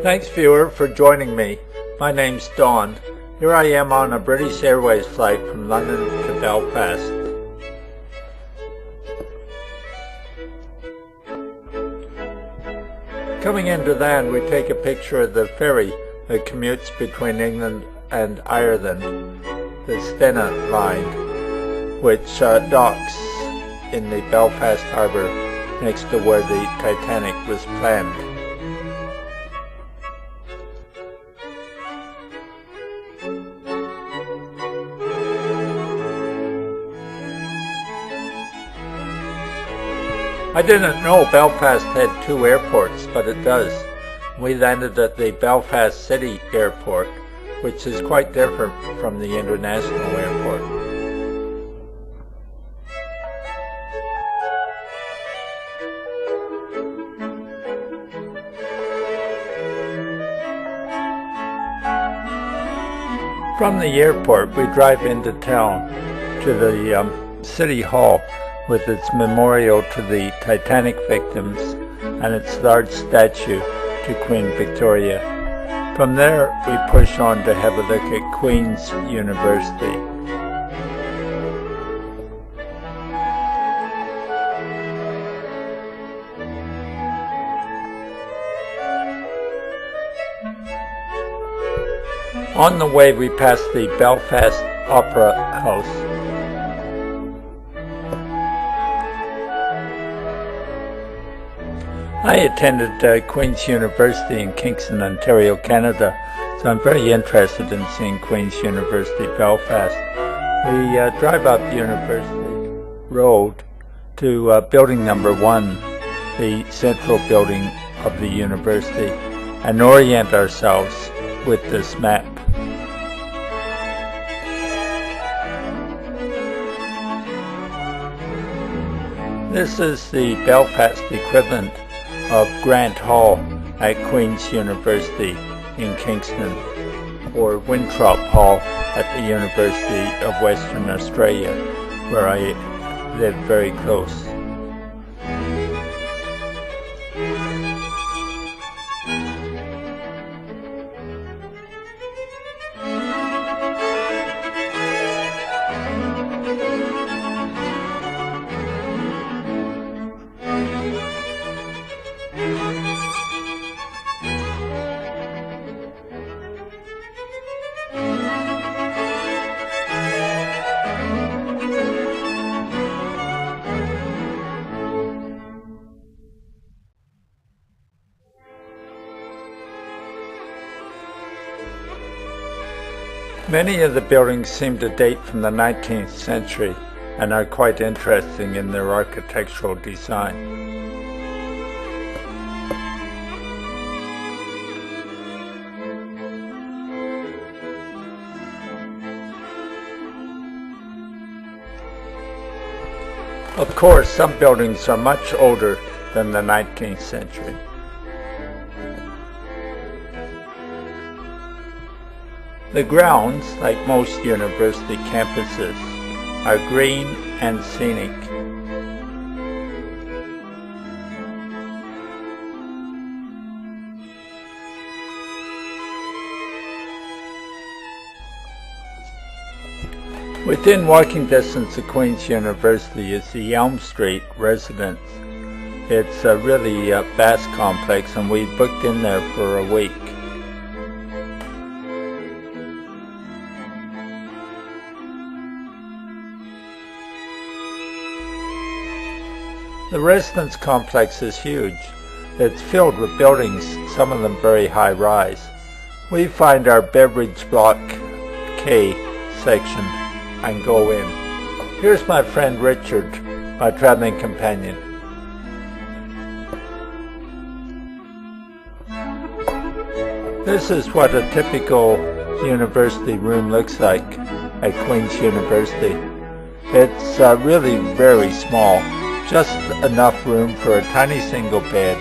Thanks viewer for joining me. My name's Don. Here I am on a British Airways flight from London to Belfast. Coming into land, we take a picture of the ferry that commutes between England and Ireland, the Stena line, which docks in the Belfast Harbour next to where the Titanic was planned. I didn't know Belfast had two airports, but it does. We landed at the Belfast City Airport, which is quite different from the international airport. From the airport, we drive into town to the City Hall with its memorial to the Titanic victims and its large statue to Queen Victoria. From there, we push on to have a look at Queens University. On the way, we pass the Belfast Opera House. I attended Queen's University in Kingston, Ontario, Canada, so I'm very interested in seeing Queen's University, Belfast. We drive up University Road to building number 1, the central building of the university, and orient ourselves with this map. This is the Belfast equivalent of Grant Hall at Queen's University in Kingston, or Winthrop Hall at the University of Western Australia, where I live very close. Many of the buildings seem to date from the 19th century and are quite interesting in their architectural design. Of course, some buildings are much older than the 19th century. The grounds, like most university campuses, are green and scenic. Within walking distance of Queen's University is the Elm Street residence. It's a really vast complex, and we booked in there for a week. The residence complex is huge. It's filled with buildings, some of them very high rise. We find our beverage block K section and go in. Here's my friend Richard, my traveling companion. This is what a typical university room looks like at Queen's University. It's really very small. Just enough room for a tiny single bed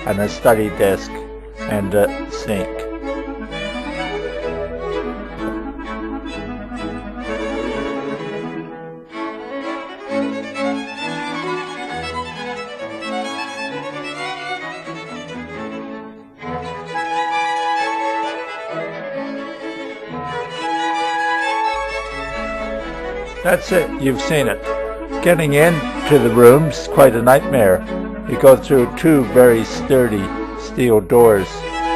and a study desk and a sink. That's it, you've seen it. Getting into the room's quite a nightmare. You go through two very sturdy steel doors,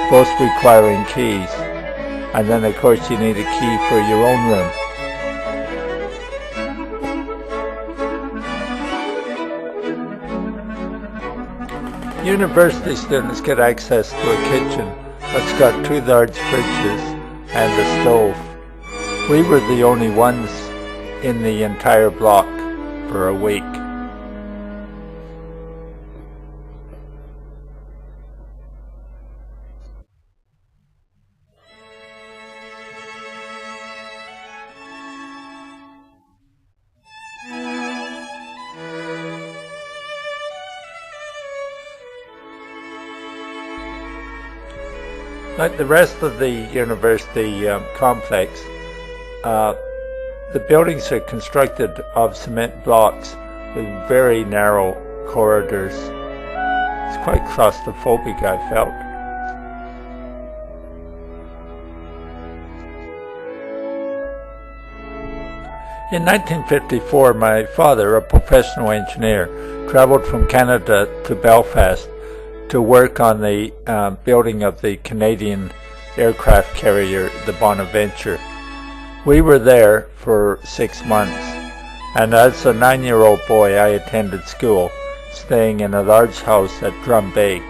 both requiring keys. And then of course you need a key for your own room. University students get access to a kitchen that's got two large fridges and a stove. We were the only ones in the entire block for a week. Like the rest of the university complex, the buildings are constructed of cement blocks with very narrow corridors. It's quite claustrophobic, I felt. In 1954, my father, a professional engineer, traveled from Canada to Belfast to work on the building of the Canadian aircraft carrier, the Bonaventure. We were there for 6 months, and as a 9-year-old boy I attended school, staying in a large house at Drumbeg.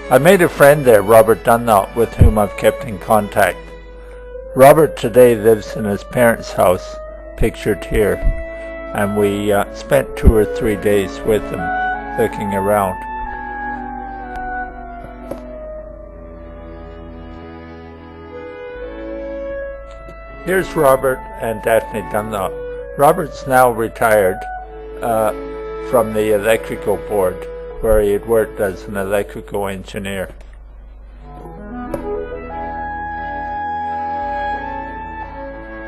I made a friend there, Robert Dunlop, with whom I've kept in contact. Robert today lives in his parents' house, pictured here, and we spent 2 or 3 days with him, looking around. Here's Robert and Daphne Dunlop. Robert's now retired from the electrical board, where he had worked as an electrical engineer.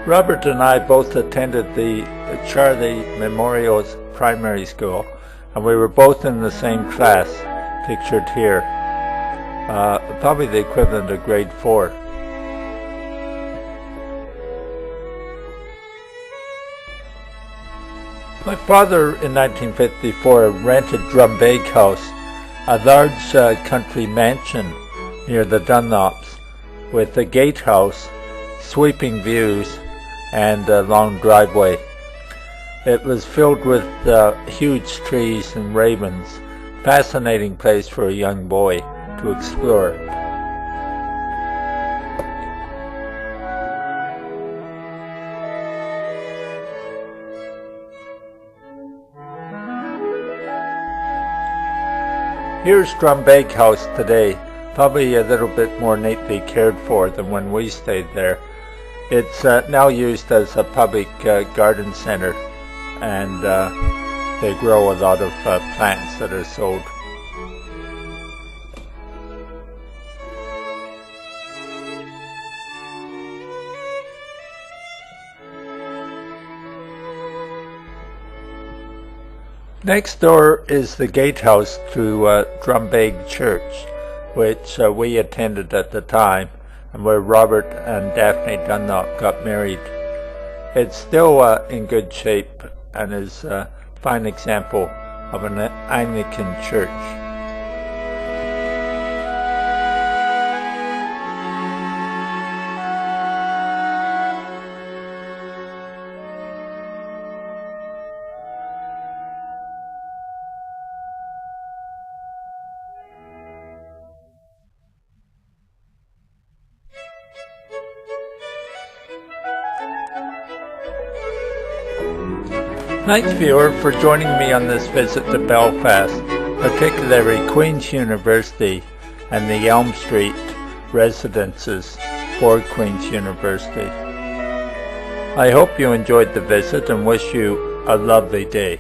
Robert and I both attended the Charlie Memorial's primary school, and we were both in the same class, pictured here, probably the equivalent of grade 4. My father in 1954 rented Drumbeg House, a large country mansion near the Dunlops, with a gatehouse, sweeping views, and a long driveway. It was filled with huge trees and ravens, fascinating place for a young boy to explore. Here's Drumbeg House today, probably a little bit more neatly cared for than when we stayed there. It's now used as a public garden center, and they grow a lot of plants that are sold. Next door is the gatehouse to Drumbeg Church, which we attended at the time, and where Robert and Daphne Dunlop got married. It's still in good shape and is a fine example of an Anglican church. Thanks, viewer, for joining me on this visit to Belfast, particularly Queens University and the Elms Street Residences for Queens University. I hope you enjoyed the visit and wish you a lovely day.